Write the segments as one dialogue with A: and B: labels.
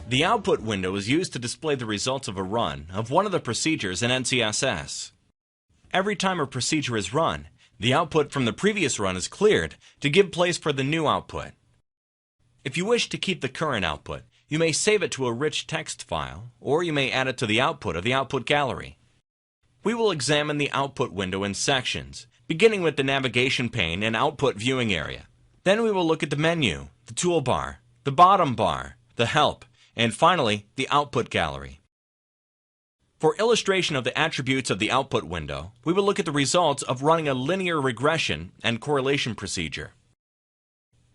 A: The output window is used to display the results of a run of one of the procedures in NCSS. Every time a procedure is run, the output from the previous run is cleared to give place for the new output. If you wish to keep the current output, you may save it to a rich text file, or you may add it to the output of the output gallery. We will examine the output window in sections, beginning with the navigation pane and output viewing area. Then we will look at the menu, the toolbar, the bottom bar, the help, and finally, the output gallery. For illustration of the attributes of the output window, we will look at the results of running a linear regression and correlation procedure.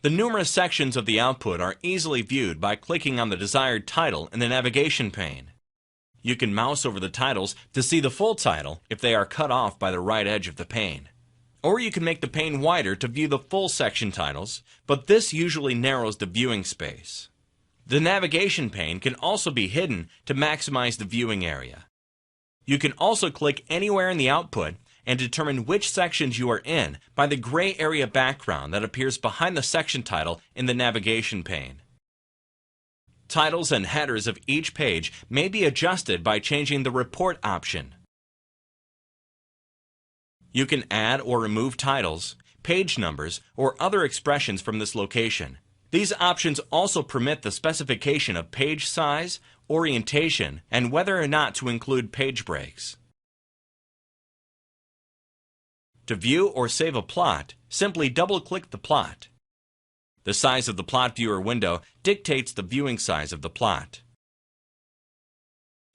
A: The numerous sections of the output are easily viewed by clicking on the desired title in the navigation pane. You can mouse over the titles to see the full title if they are cut off by the right edge of the pane. Or you can make the pane wider to view the full section titles, but this usually narrows the viewing space. The navigation pane can also be hidden to maximize the viewing area. You can also click anywhere in the output and determine which sections you are in by the gray area background that appears behind the section title in the navigation pane. Titles and headers of each page may be adjusted by changing the Report option. You can add or remove titles, page numbers, or other expressions from this location. These options also permit the specification of page size, orientation, and whether or not to include page breaks. To view or save a plot, simply double-click the plot. The size of the plot viewer window dictates the viewing size of the plot.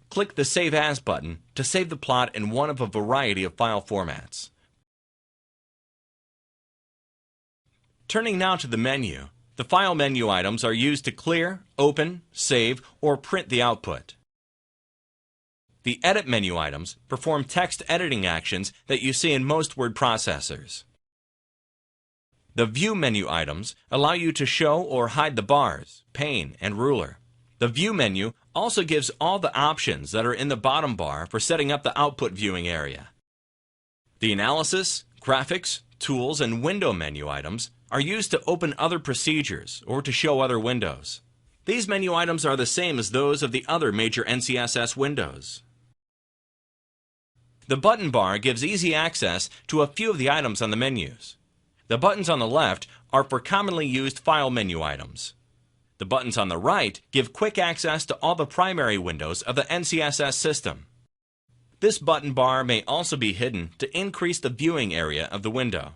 A: Click the Save As button to save the plot in one of a variety of file formats. Turning now to the menu, the file menu items are used to clear, open, save, or print the output. The Edit menu items perform text editing actions that you see in most word processors. The View menu items allow you to show or hide the bars, pane, and ruler. The View menu also gives all the options that are in the bottom bar for setting up the output viewing area. The Analysis, Graphics, Tools, and Window menu items are used to open other procedures or to show other windows. These menu items are the same as those of the other major NCSS windows. The button bar gives easy access to a few of the items on the menus. The buttons on the left are for commonly used file menu items. The buttons on the right give quick access to all the primary windows of the NCSS system. This button bar may also be hidden to increase the viewing area of the window.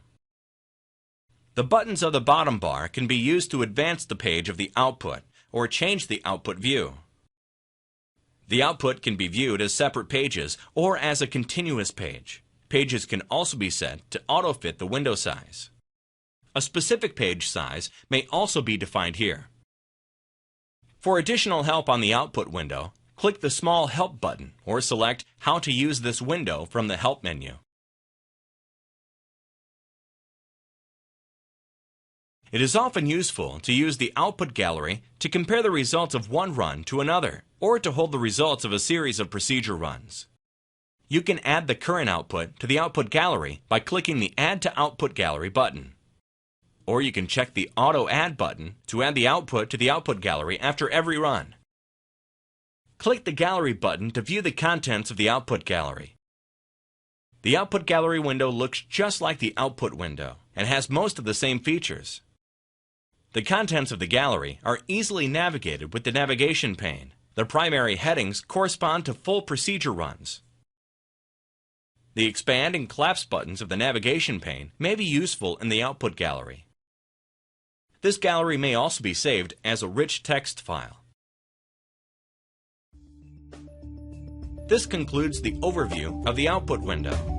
A: The buttons of the bottom bar can be used to advance the page of the output or change the output view. The output can be viewed as separate pages or as a continuous page. Pages can also be set to auto-fit the window size. A specific page size may also be defined here. For additional help on the output window, click the small Help button or select How to use this window from the Help menu. It is often useful to use the output gallery to compare the results of one run to another, or to hold the results of a series of procedure runs. You can add the current output to the output gallery by clicking the Add to Output Gallery button. Or you can check the Auto Add button to add the output to the output gallery after every run. Click the Gallery button to view the contents of the output gallery. The output gallery window looks just like the output window and has most of the same features. The contents of the gallery are easily navigated with the navigation pane. The primary headings correspond to full procedure runs. The Expand and Collapse buttons of the navigation pane may be useful in the output gallery. This gallery may also be saved as a rich text file. This concludes the overview of the output window.